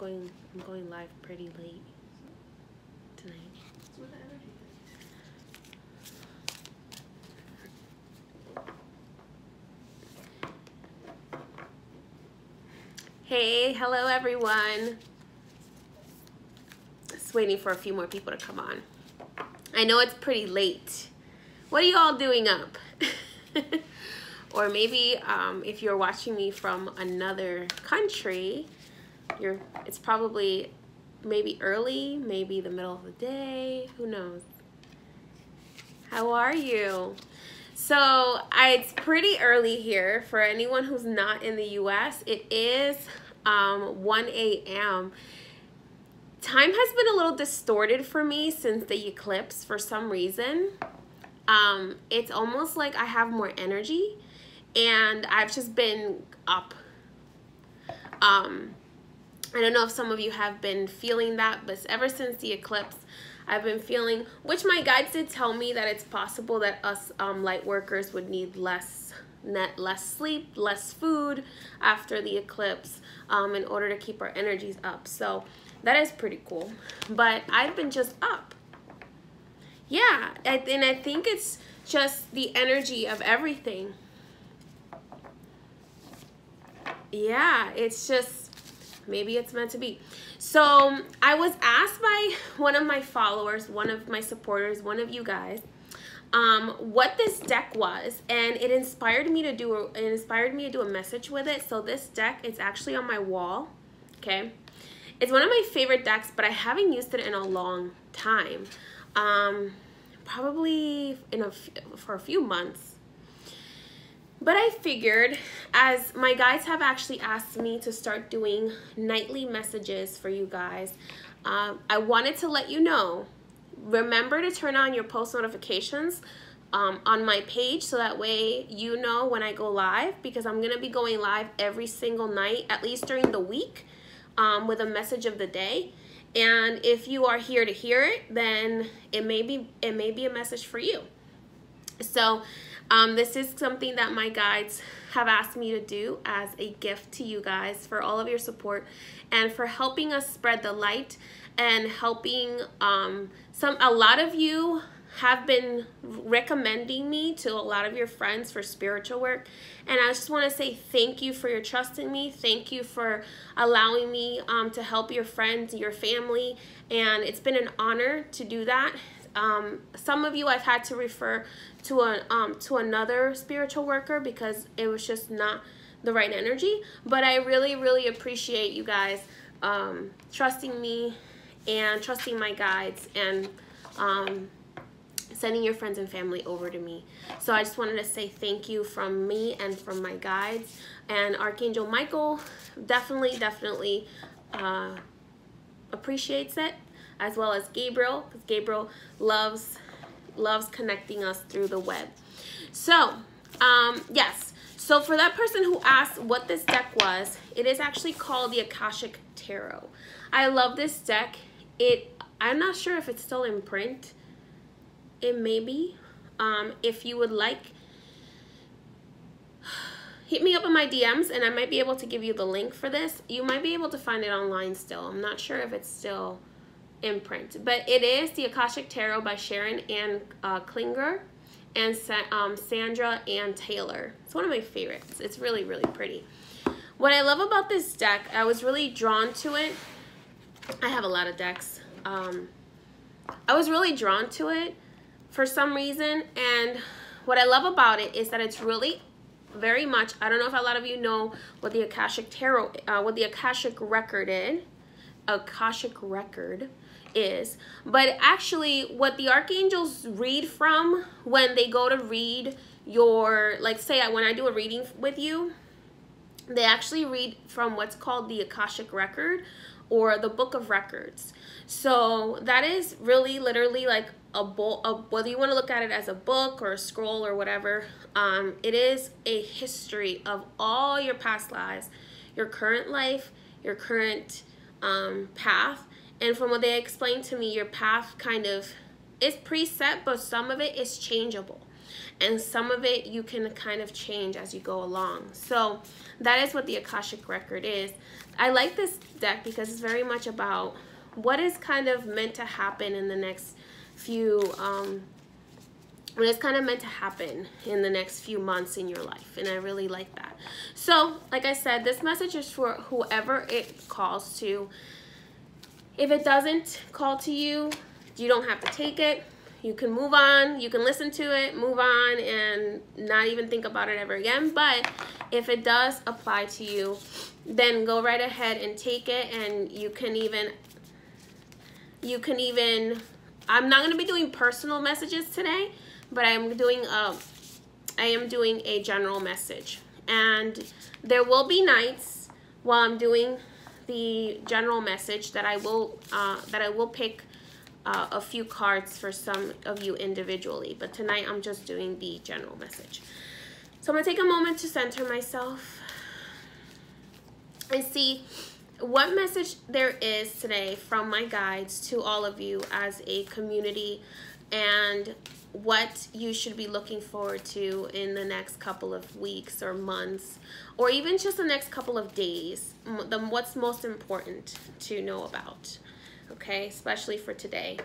I'm going live pretty late tonight. Hey, hello everyone. Just waiting for a few more people to come on. I know it's pretty late. What are you all doing up? Or maybe if you're watching me from another country, it's probably maybe early, maybe the middle of the day, who knows. How are you? So it's pretty early here for anyone who's not in the US. It is 1 a.m. Time has been a little distorted for me since the eclipse for some reason. It's almost like I have more energy and I've just been up. I don't know if some of you have been feeling that, but ever since the eclipse, I've been feeling, which my guides did tell me that it's possible that us light workers would need less sleep, less food after the eclipse in order to keep our energies up. So that is pretty cool. But I've been just up. Yeah, and I think it's just the energy of everything. Yeah, it's just, maybe it's meant to be. So I was asked by one of my followers, one of my supporters, one of you guys, what this deck was, and it inspired me to do a message with it. So this deck is actually on my wall. Okay, it's one of my favorite decks, but I haven't used it in a long time. Probably for a few months. But I figured, as my guides have actually asked me to start doing nightly messages for you guys, I wanted to let you know, remember to turn on your post notifications on my page so that way you know when I go live, because I'm going to be going live every single night, at least during the week, with a message of the day. And if you are here to hear it, then it may be a message for you. So this is something that my guides have asked me to do as a gift to you guys for all of your support and for helping us spread the light and helping a lot of you have been recommending me to a lot of your friends for spiritual work, and I just want to say thank you for your trust in me. Thank you for allowing me to help your friends, your family, and it's been an honor to do that. Some of you I've had to refer to another spiritual worker because it was just not the right energy, but I really appreciate you guys trusting me and trusting my guides and sending your friends and family over to me. So I just wanted to say thank you from me and from my guides, and Archangel Michael definitely appreciates it, as well as Gabriel, because Gabriel loves connecting us through the web. So yes, so for that person who asked what this deck was, it is actually called the Akashic Tarot. I love this deck. I'm not sure if it's still in print. It may be. If you would like, hit me up in my DMs and I might be able to give you the link for this. You might be able to find it online still. I'm not sure if it's still in print, but it is the Akashic Tarot by Sharon Ann Klinger and Sandra Ann Taylor. It's one of my favorites. It's really pretty. What I love about this deck, I was really drawn to it. I have a lot of decks. I was really drawn to it for some reason, and what I love about it is that it's really very much, I don't know if a lot of you know what the Akashic Tarot, what the Akashic Record is, but actually what the archangels read from when they go to read your, like say when I do a reading with you, they actually read from what's called the Akashic Record or the Book of Records. So that is really literally like a book, whether you want to look at it as a book or a scroll or whatever, it is a history of all your past lives, your current life, your current path. And from what they explained to me, your path kind of is preset, but some of it is changeable. and some of it you can kind of change as you go along. So that is what the Akashic Record is. I like this deck because it's very much about what is kind of meant to happen in the next few what is kind of meant to happen in the next few months in your life, and I really like that. So like I said, this message is for whoever it calls to. If it doesn't call to you, you don't have to take it. You can move on, you can listen to it, move on, and not even think about it ever again. But if it does apply to you, then go right ahead and take it. And you can even I'm not going to be doing personal messages today, but I am doing a general message. And there will be nights while I'm doing the general message that I will pick a few cards for some of you individually, but tonight I'm just doing the general message. So I'm gonna take a moment to center myself and see what message there is today from my guides to all of you as a community, and what you should be looking forward to in the next couple of weeks or months, or even just the next couple of days. What's most important to know about, okay, especially for today.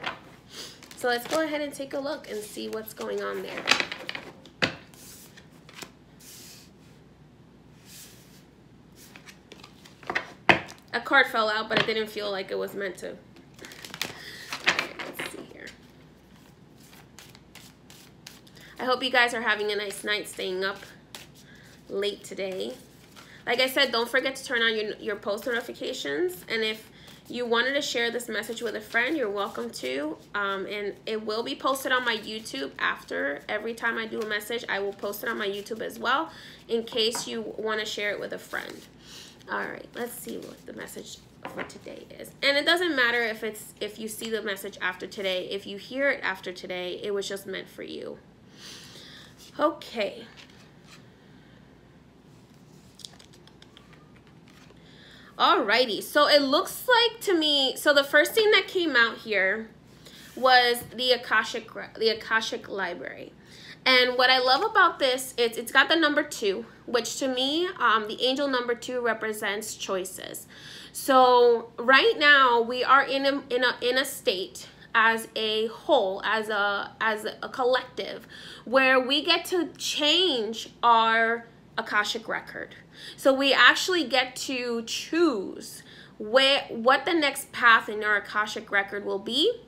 So let's go ahead and take a look and see what's going on there. A card fell out, but it didn't feel like it was meant to. All right, let's see here. I hope you guys are having a nice night, staying up late today. Like I said, don't forget to turn on your post notifications, and if you wanted to share this message with a friend, you're welcome to. And it will be posted on my YouTube after. Every time I do a message, I will post it on my YouTube as well, in case you want to share it with a friend. All right, let's see what the message for today is. And it doesn't matter if you see the message after today. If you hear it after today, it was just meant for you. Okay. Alrighty, so it looks like to me, so the first thing that came out here was the Akashic Library. And what I love about this, it's got the number 2, which to me, the angel number 2 represents choices. So right now we are in a state as a whole, as a collective, where we get to change our Akashic record. So we actually get to choose what the next path in our Akashic record will be.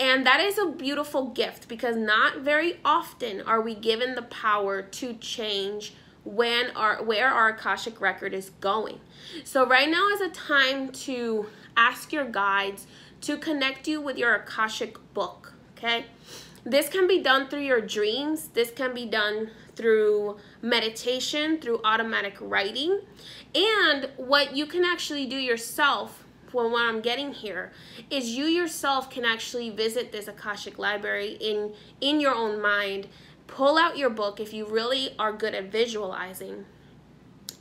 And that is a beautiful gift, because not very often are we given the power to change where our Akashic record is going. So right now is a time to ask your guides to connect you with your Akashic book, okay? This can be done through your dreams. This can be done through meditation, through automatic writing. And what you can actually do yourself, well, what I'm getting here, is you yourself can actually visit this Akashic Library in your own mind. Pull out your book if you really are good at visualizing,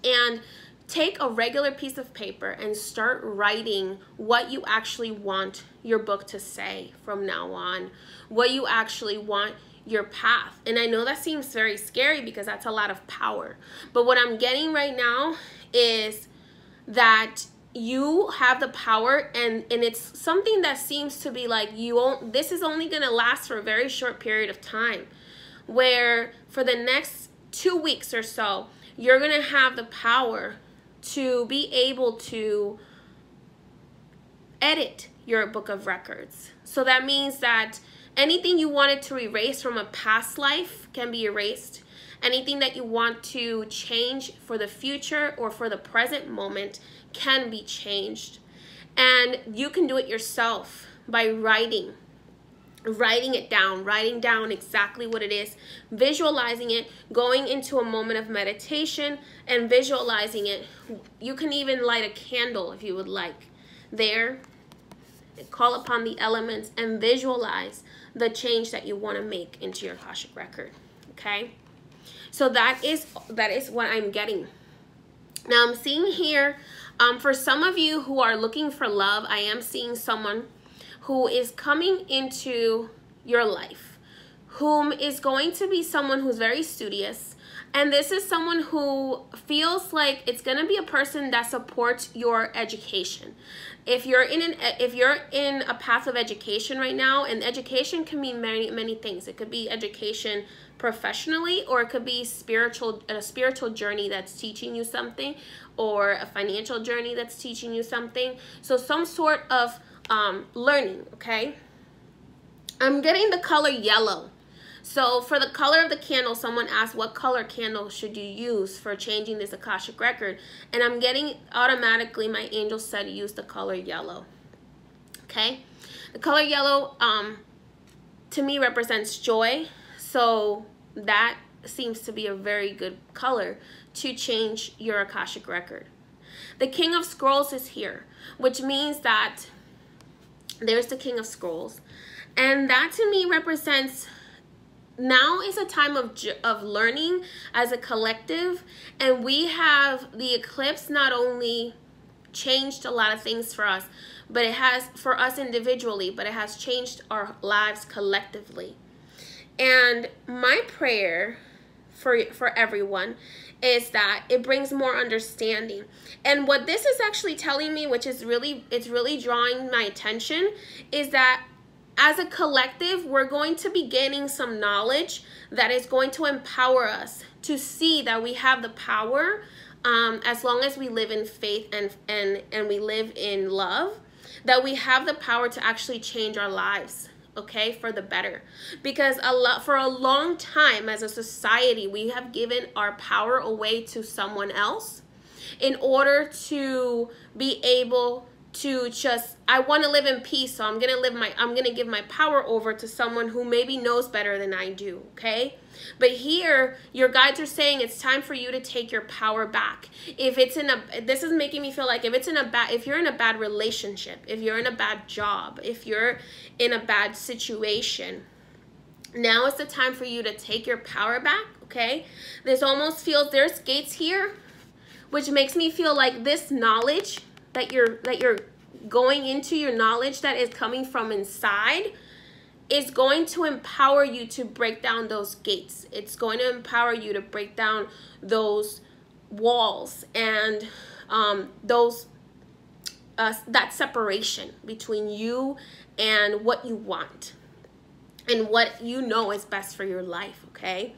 and take a regular piece of paper and start writing what you actually want your book to say from now on, what you actually want your path. And I know that seems very scary because that's a lot of power, but what I'm getting right now is that you have the power, and it's something that seems to be like this is only going to last for a very short period of time, where for the next 2 weeks or so, you're going to have the power to be able to edit your book of records. So that means that anything you wanted to erase from a past life can be erased. Anything that you want to change for the future or for the present moment can be changed. And you can do it yourself by writing it down, writing down exactly what it is, visualizing it, going into a moment of meditation and visualizing it. You can even light a candle if you would like there, call upon the elements and visualize the change that you want to make into your Akashic record. Okay, so that is what I'm getting. Now I'm seeing here, for some of you who are looking for love, I am seeing someone who is coming into your life whom is going to be someone who's very studious. And this is someone who feels like it's going to be a person that supports your education. If you're in a path of education right now, and education can mean many things. It could be education professionally, or it could be a spiritual journey that's teaching you something, or a financial journey that's teaching you something. So some sort of learning, okay? I'm getting the color yellow. So for the color of the candle, someone asked, what color candle should you use for changing this Akashic record? And I'm getting automatically, my angel said, use the color yellow. Okay? The color yellow, to me, represents joy. So that seems to be a very good color to change your Akashic record. The King of Scrolls is here, which means that there's the King of Scrolls. And that to me represents, now is a time of learning as a collective. And we have, the eclipse not only changed a lot of things for us, but it has, for us individually, but it has changed our lives collectively. And my prayer for everyone is that it brings more understanding. And what this is actually telling me, which is really, it's really drawing my attention, is that as a collective, we're going to be gaining some knowledge that is going to empower us to see that we have the power, as long as we live in faith and we live in love, that we have the power to actually change our lives, okay, for the better. Because for a long time as a society, we have given our power away to someone else in order to be able to just, I want to live in peace, so I'm gonna give my power over to someone who maybe knows better than I do, okay? But here, your guides are saying it's time for you to take your power back. If it's in a, this is making me feel like if you're in a bad relationship, if you're in a bad job, if you're in a bad situation, now is the time for you to take your power back, okay? This almost feels, there's gates here, which makes me feel like this knowledge that you're going into, your knowledge that is coming from inside, is going to empower you to break down those gates. It's going to empower you to break down those walls and that separation between you and what you want and what you know is best for your life, okay?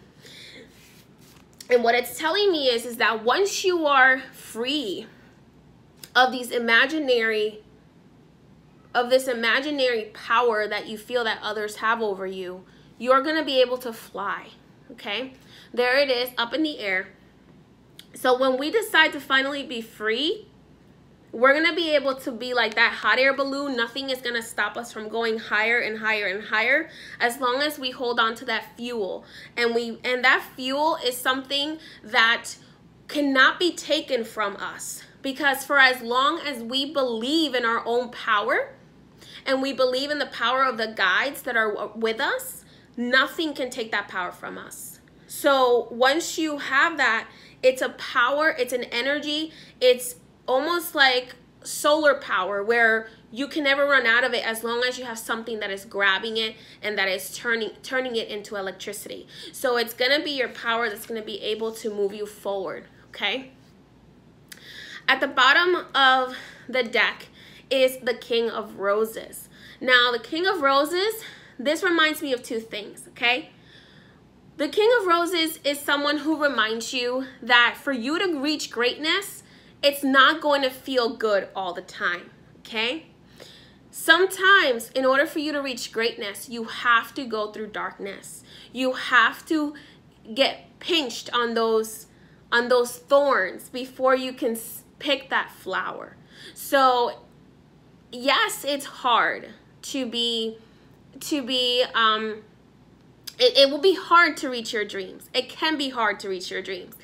And what it's telling me is that once you are free of this imaginary power that you feel that others have over you, you're going to be able to fly, okay? There it is, up in the air. So when we decide to finally be free, we're going to be able to be like that hot air balloon. Nothing is going to stop us from going higher and higher and higher, as long as we hold on to that fuel. And that fuel is something that cannot be taken from us. Because for as long as we believe in our own power, and we believe in the power of the guides that are with us, nothing can take that power from us. So once you have that, it's a power, it's an energy, it's almost like solar power, where you can never run out of it as long as you have something that is grabbing it and that is turning it into electricity. So it's going to be your power that's going to be able to move you forward, okay? At the bottom of the deck is the King of Roses. Now, the King of Roses, this reminds me of two things, okay? The King of Roses is someone who reminds you that for you to reach greatness, it's not going to feel good all the time, okay? Sometimes, in order for you to reach greatness, you have to go through darkness. You have to get pinched on those thorns before you can pick that flower. So yes, it's hard it will be hard to reach your dreams. It can be hard to reach your dreams,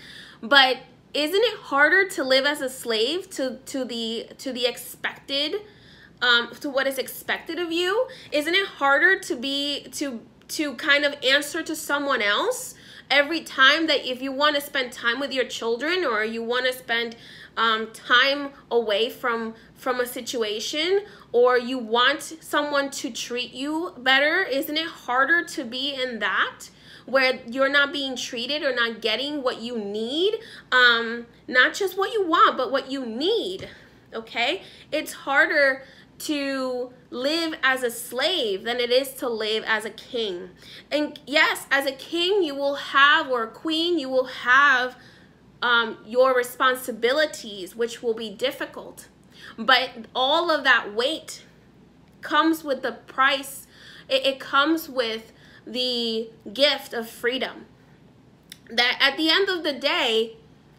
but isn't it harder to live as a slave to the expected, to what is expected of you? Isn't it harder to kind of answer to someone else every time, that if you want to spend time with your children, or you want to spend time away from a situation, or you want someone to treat you better? Isn't it harder to be in that, where you're not being treated or not getting what you need? Not just what you want, but what you need, okay? It's harder to live as a slave than it is to live as a king. And yes, as a king, you will have, or a queen, you will have your responsibilities, which will be difficult. But all of that weight comes with the price. It comes with the gift of freedom. That at the end of the day,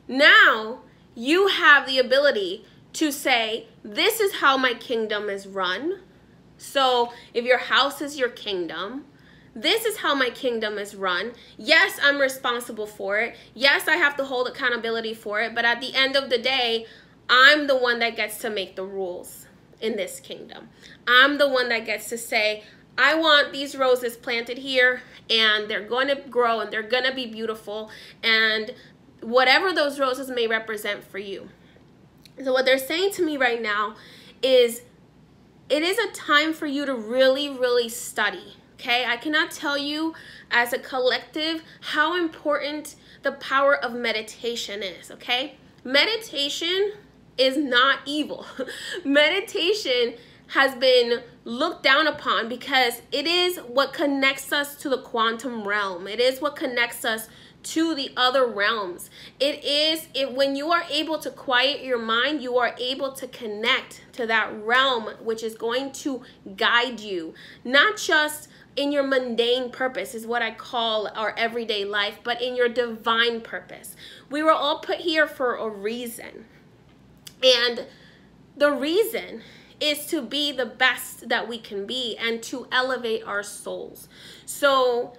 now you have the ability to say, this is how my kingdom is run. So if your house is your kingdom, this is how my kingdom is run. Yes, I'm responsible for it. Yes, I have to hold accountability for it. But at the end of the day, I'm the one that gets to make the rules in this kingdom. I'm the one that gets to say, I want these roses planted here, and they're going to grow, and they're going to be beautiful, and whatever those roses may represent for you. So what they're saying to me right now is, it is a time for you to really, really study, okay? I cannot tell you as a collective how important the power of meditation is, okay? Meditation is not evil. Meditation has been looked down upon because it is what connects us to the quantum realm. It is what connects us to the other realms. When you are able to quiet your mind, you are able to connect to that realm, which is going to guide you, not just in your mundane purpose, is what I call our everyday life, but in your divine purpose. We were all put here for a reason. And the reason is to be the best that we can be and to elevate our souls. So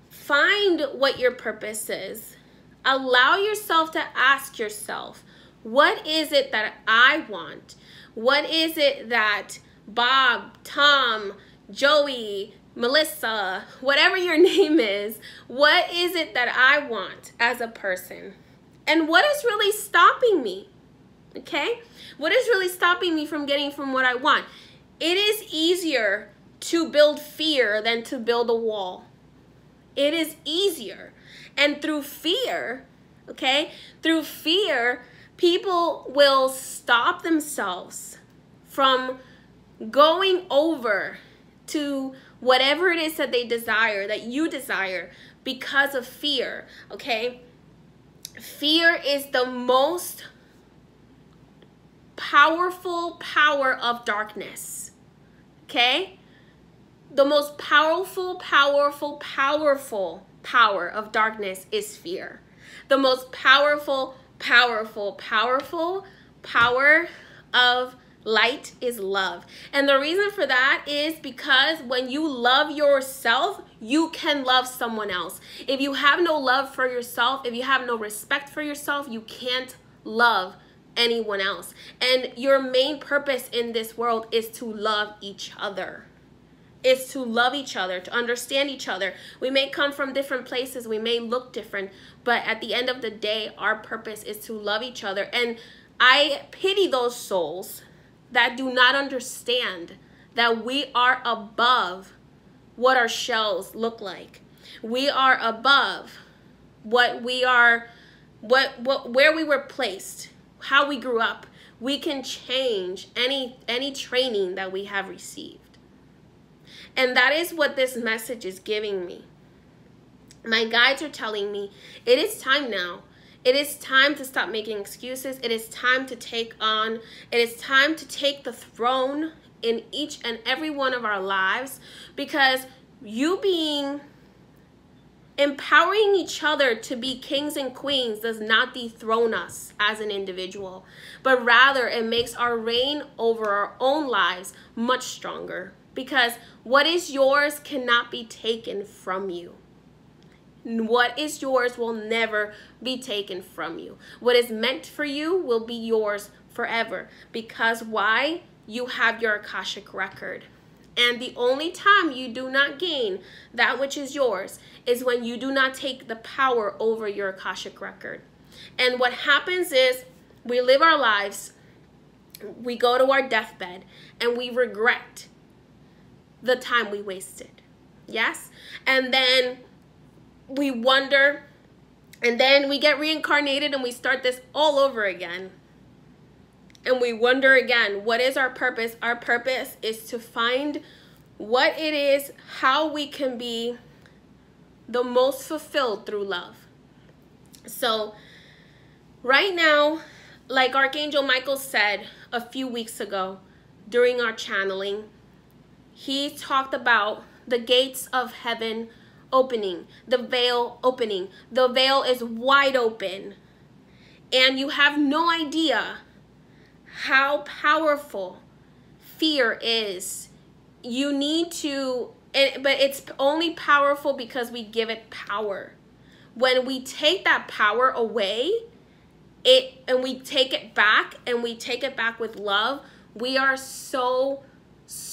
find what your purpose is. Allow yourself to ask yourself, what is it that I want? What is it that Bob, Tom, Joey, Melissa, whatever your name is, what is it that I want as a person? And what is really stopping me? Okay? What is really stopping me from getting from what I want? It is easier to build fear than to build a wall. It is easier. And through fear, okay, through fear, people will stop themselves from going over to whatever it is that they desire, that you desire, because of fear, okay? Fear is the most powerful power of darkness, okay? The most powerful power of darkness is fear. The most powerful power of light is love. And the reason for that is because when you love yourself, you can love someone else. If you have no love for yourself, if you have no respect for yourself, you can't love anyone else. And your main purpose in this world is to love each other. Is to love each other, to understand each other. We may come from different places, we may look different, but at the end of the day, our purpose is to love each other. And I pity those souls that do not understand that we are above what our shells look like. We are above what we are, where we were placed, how we grew up. We can change any training that we have received. And that is what this message is giving me. My guides are telling me, it is time now. It is time to stop making excuses. It is time to take on. It is time to take the throne in each and every one of our lives, because empowering each other to be kings and queens does not dethrone us as an individual, but rather it makes our reign over our own lives much stronger, because what is yours cannot be taken from you. What is yours will never be taken from you. What is meant for you will be yours forever. Because why? You have your Akashic record. And the only time you do not gain that which is yours is when you do not take the power over your Akashic record. And what happens is, we live our lives, we go to our deathbed, and we regret the time we wasted. Yes? And then we wonder, and then we get reincarnated and we start this all over again. And we wonder again, what is our purpose? Our purpose is to find what it is, how we can be the most fulfilled through love. So right now, like Archangel Michael said a few weeks ago during our channeling, he talked about the gates of heaven opening, the veil opening. The veil is wide open, and you have no idea how powerful fear is. You need to, but it's only powerful because we give it power. When we take that power away, and we take it back, and we take it back with love, we are so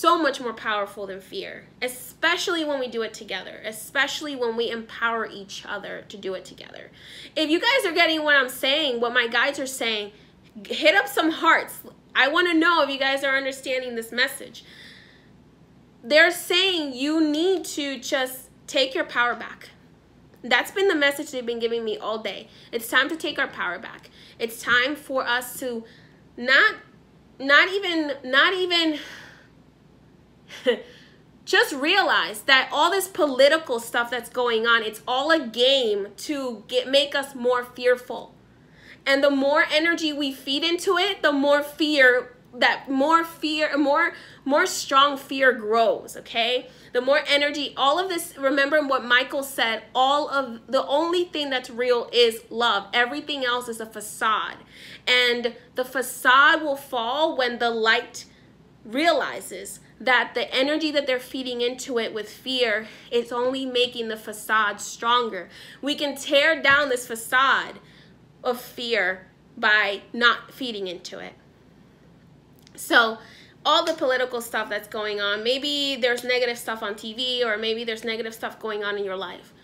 much more powerful than fear, especially when we do it together, especially when we empower each other to do it together. If you guys are getting what I'm saying, what my guides are saying, hit up some hearts. I want to know if you guys are understanding this message. They're saying you need to just take your power back. That's been the message they've been giving me all day. It's time to take our power back. It's time for us to not even just realize that all this political stuff that's going on, it's all a game to make us more fearful. And the more energy we feed into it, the more more strong fear grows, okay? The more energy, all of this, remember what Michael said, the only thing that's real is love. Everything else is a facade. And the facade will fall when the light realizes that the energy that they're feeding into it with fear, it's only making the facade stronger. We can tear down this facade of fear by not feeding into it. So all the political stuff that's going on, maybe there's negative stuff on TV, or maybe there's negative stuff going on in your life.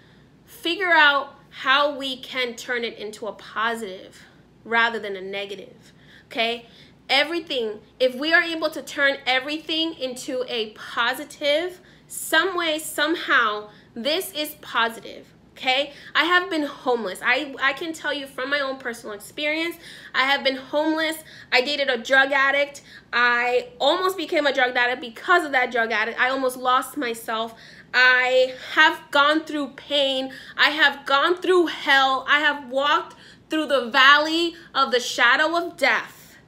Figure out how we can turn it into a positive rather than a negative, okay? Everything, if we are able to turn everything into a positive, some way, somehow, this is positive. Okay, I have been homeless. I can tell you from my own personal experience, I have been homeless. I dated a drug addict. I almost became a drug addict because of that drug addict. I almost lost myself. I have gone through pain. I have gone through hell. I have walked through the valley of the shadow of death.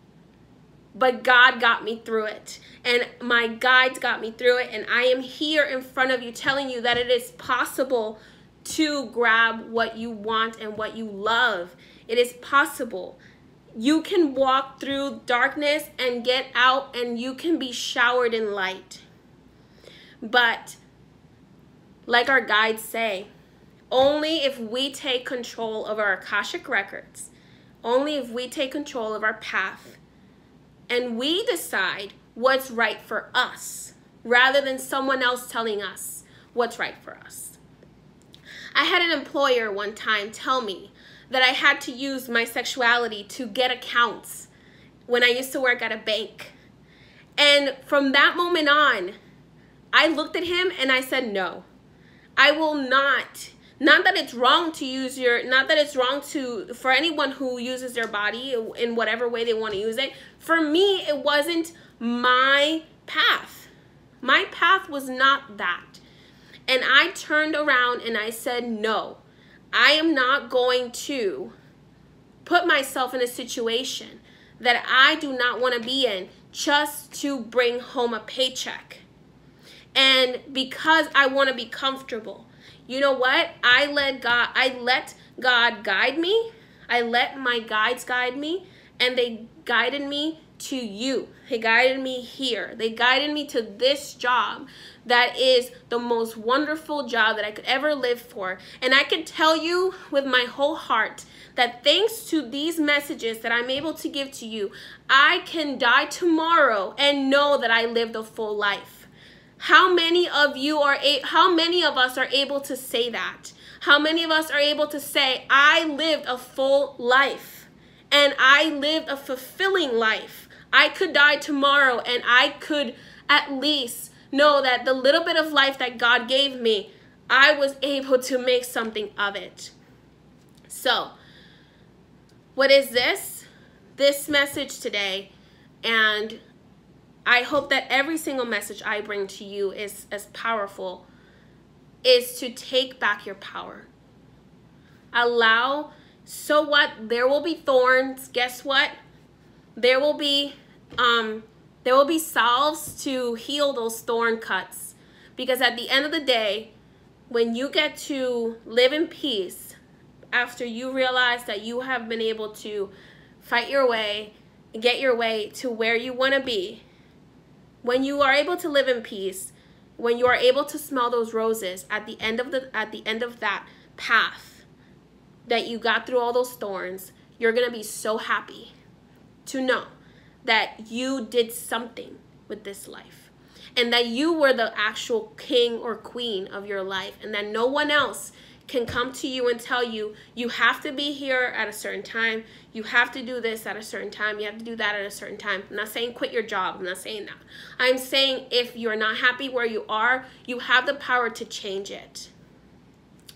But God got me through it. And my guides got me through it. And I am here in front of you telling you that it is possible to grab what you want and what you love. It is possible. You can walk through darkness and get out, and you can be showered in light. But like our guides say, only if we take control of our Akashic records, only if we take control of our path, and we decide what's right for us, rather than someone else telling us what's right for us. I had an employer one time tell me that I had to use my sexuality to get accounts when I used to work at a bank. And from that moment on, I looked at him and I said, no, I will not. Not that it's wrong to use for anyone who uses their body in whatever way they want to use it. For me, it wasn't my path. My path was not that. And I turned around and I said, no, I am not going to put myself in a situation that I do not want to be in just to bring home a paycheck. And because I want to be comfortable. You know what? I let God guide me. I let my guides guide me, and they guided me to you. They guided me here. They guided me to this job that is the most wonderful job that I could ever live for. And I can tell you with my whole heart that thanks to these messages that I'm able to give to you, I can die tomorrow and know that I lived a full life. How many of us are able to say that? How many of us are able to say, I lived a full life? and I lived a fulfilling life. I could die tomorrow and I could at least know that the little bit of life that God gave me, I was able to make something of it. So, what is this? This message today, and I hope that every single message I bring to you is as powerful, is to take back your power. Allow, so what? There will be thorns. Guess what? There will be salves to heal those thorn cuts. Because at the end of the day, when you get to live in peace, after you realize that you have been able to fight your way, get your way to where you want to be, when you are able to live in peace, when you are able to smell those roses at the end of that path that you got through all those thorns, you're going to be so happy to know that you did something with this life, and that you were the actual king or queen of your life, and that no one else can come to you and tell you, you have to be here at a certain time, you have to do this at a certain time, you have to do that at a certain time. I'm not saying quit your job, I'm not saying that. I'm saying if you're not happy where you are, you have the power to change it.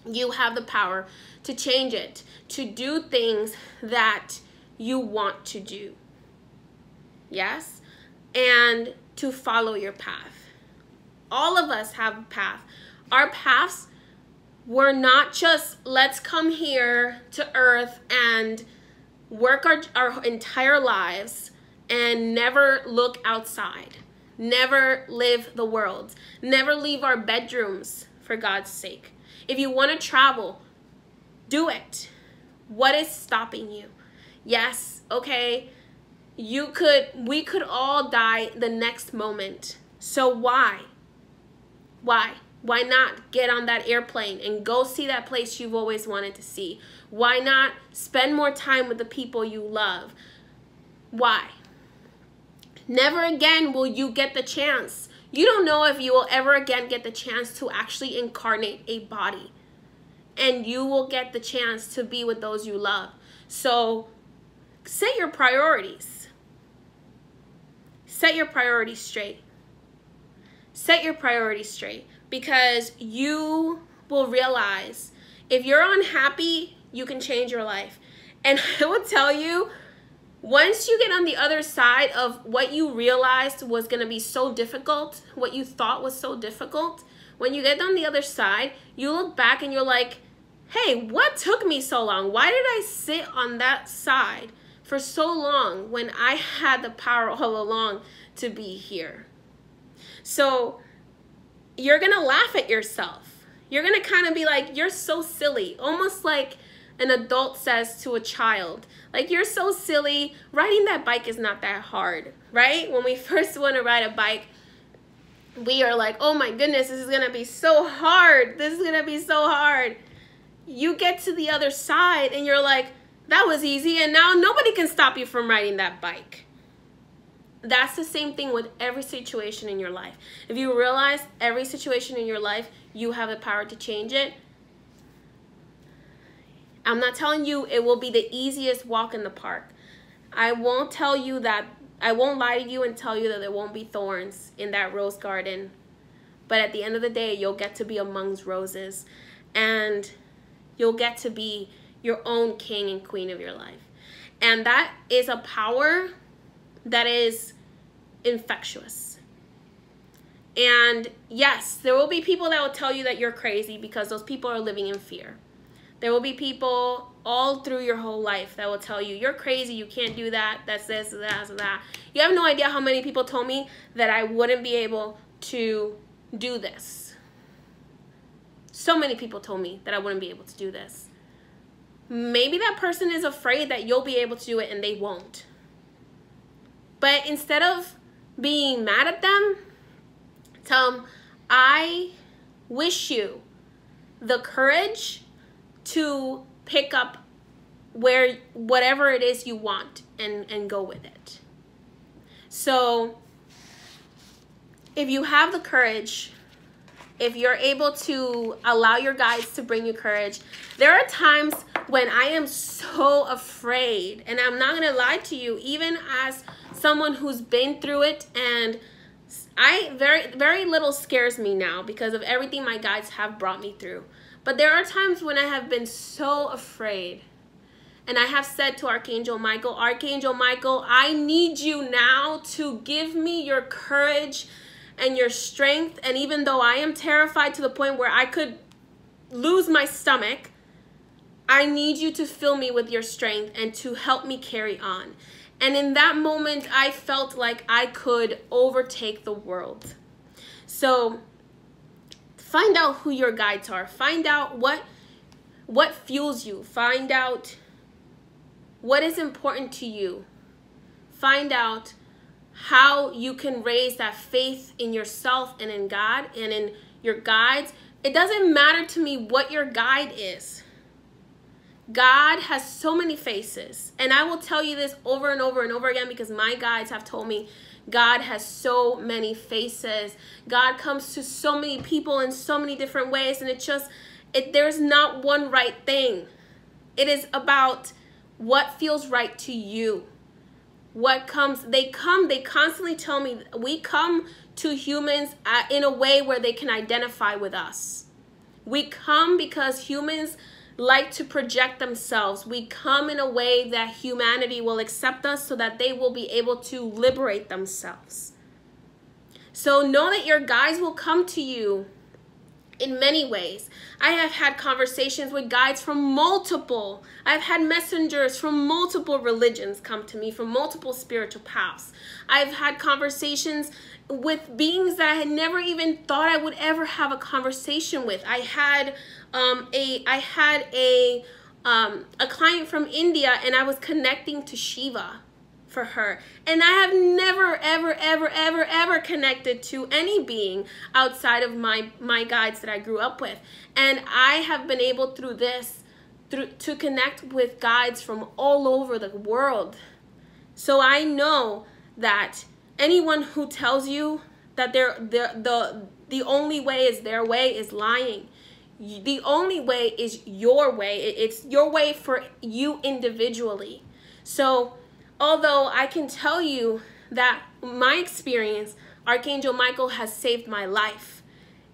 You have the power to change it, to do things that you want to do. Yes? And to follow your path. All of us have a path. Our paths were not just, let's come here to earth and work our entire lives and never look outside. Never live the world. Never leave our bedrooms, for God's sake. If you want to travel, do it. What is stopping you? Yes, okay, we could all die the next moment. So why? Why not get on that airplane and go see that place you've always wanted to see? Why not spend more time with the people you love? Why? Never again will you get the chance. You don't know if you will ever again get the chance to actually incarnate a body. And you will get the chance to be with those you love. So set your priorities. Set your priorities straight. Set your priorities straight. Because you will realize if you're unhappy, you can change your life. And I will tell you, once you get on the other side of what you realized was going to be so difficult, what you thought was so difficult, when you get on the other side, you look back and you're like, hey, what took me so long? Why did I sit on that side for so long when I had the power all along to be here? So you're going to laugh at yourself. You're going to kind of be like, you're so silly. Almost like an adult says to a child, like, you're so silly. Riding that bike is not that hard, right? When we first want to ride a bike, we are like, oh my goodness, this is going to be so hard. This is going to be so hard. You get to the other side and you're like, that was easy. And now nobody can stop you from riding that bike. That's the same thing with every situation in your life. If you realize every situation in your life, you have the power to change it. I'm not telling you it will be the easiest walk in the park. I won't tell you that, I won't lie to you and tell you that there won't be thorns in that rose garden. But at the end of the day, you'll get to be amongst roses. And you'll get to be your own king and queen of your life. And that is a power that is infectious. And yes, there will be people that will tell you that you're crazy because those people are living in fear. There will be people all through your whole life that will tell you, you're crazy, you can't do that, that's this, that's that. You have no idea how many people told me that I wouldn't be able to do this. So many people told me that I wouldn't be able to do this. Maybe that person is afraid that you'll be able to do it and they won't. But instead of being mad at them, tell them, I wish you the courage to pick up whatever it is you want and go with it. So if you have the courage, if you're able to allow your guides to bring you courage, there are times when I am so afraid, and I'm not going to lie to you, even as someone who's been through it, and very little scares me now because of everything my guides have brought me through. But there are times when I have been so afraid, and I have said to Archangel Michael, I need you now to give me your courage and your strength. And even though I am terrified to the point where I could lose my stomach, I need you to fill me with your strength and to help me carry on. And in that moment, I felt like I could overtake the world. So find out who your guides are. Find out what fuels you. Find out what is important to you. Find out how you can raise that faith in yourself and in God and in your guides. It doesn't matter to me what your guide is. God has so many faces. And I will tell you this over and over and over again because my guides have told me God has so many faces. God comes to so many people in so many different ways. And there's not one right thing. It is about what feels right to you. They constantly tell me we come to humans in a way where they can identify with us. We come because humans like to project themselves. We come in a way that humanity will accept us so that they will be able to liberate themselves. So know that your guides will come to you in many ways. I have had conversations with guides I've had messengers from multiple religions come to me, from multiple spiritual paths. I've had conversations with beings that I had never even thought I would ever have a conversation with. I had a client from India, and I was connecting to Shiva for her. And I have never, ever connected to any being outside of my guides that I grew up with. And I have been able to connect with guides from all over the world. So I know that anyone who tells you that the only way is their way is lying. The only way is your way. It's your way for you individually. So although I can tell you that my experience, Archangel Michael has saved my life.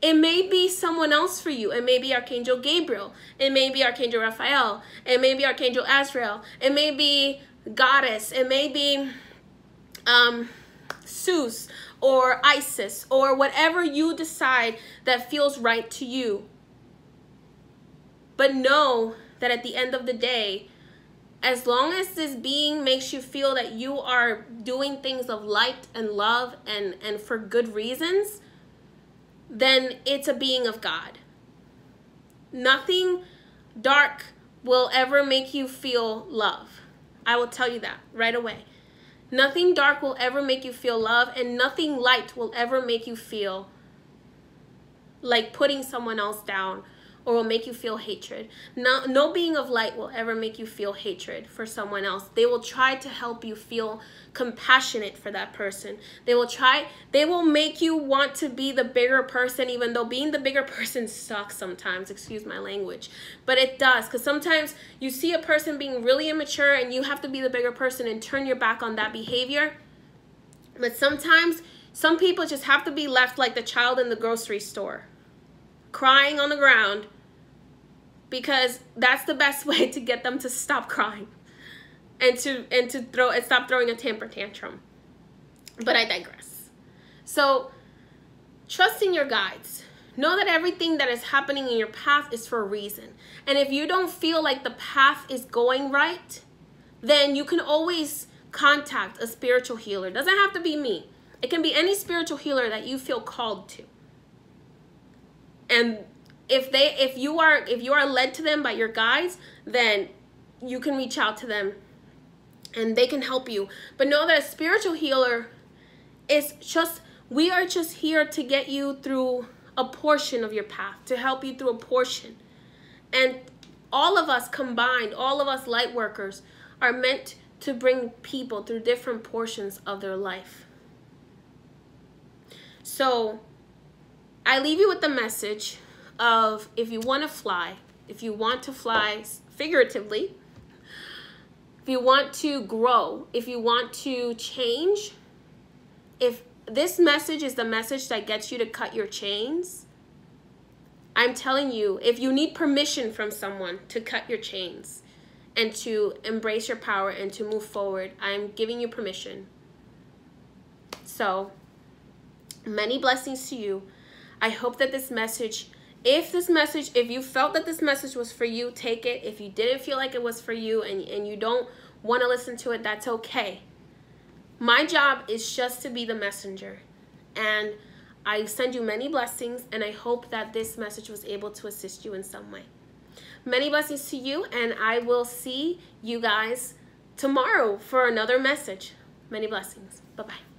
It may be someone else for you. It may be Archangel Gabriel. It may be Archangel Raphael. It may be Archangel Azrael. It may be Goddess. It may be Zeus or Isis or whatever you decide that feels right to you. But know that at the end of the day, as long as this being makes you feel that you are doing things of light and love and for good reasons, then it's a being of God. Nothing dark will ever make you feel love. I will tell you that right away. Nothing dark will ever make you feel love, and nothing light will ever make you feel like putting someone else down or will make you feel hatred. No being of light will ever make you feel hatred for someone else. They will try to help you feel compassionate for that person. They will make you want to be the bigger person, even though being the bigger person sucks sometimes, excuse my language. But it does, because sometimes you see a person being really immature and you have to be the bigger person and turn your back on that behavior. But sometimes some people just have to be left like the child in the grocery store, crying on the ground, because that's the best way to get them to stop crying and stop throwing a temper tantrum. But I digress. So trust in your guides. Know that everything that is happening in your path is for a reason. And if you don't feel like the path is going right, then you can always contact a spiritual healer. It doesn't have to be me. It can be any spiritual healer that you feel called to. And if you are led to them by your guides, then you can reach out to them and they can help you. But know that a spiritual healer is we are just here to get you through a portion of your path, to help you through a portion. And all of us combined, all of us light workers are meant to bring people through different portions of their life. So I leave you with the message of, if you want to fly figuratively. If you want to grow, if you want to change, if this message is the message that gets you to cut your chains, I'm telling you, if you need permission from someone to cut your chains and to embrace your power and to move forward, I'm giving you permission. So, many blessings to you. I hope that this message, if you felt that this message was for you, take it. If you didn't feel like it was for you and you don't want to listen to it, that's okay. My job is just to be the messenger. And I send you many blessings, and I hope that this message was able to assist you in some way. Many blessings to you, and I will see you guys tomorrow for another message. Many blessings. Bye-bye.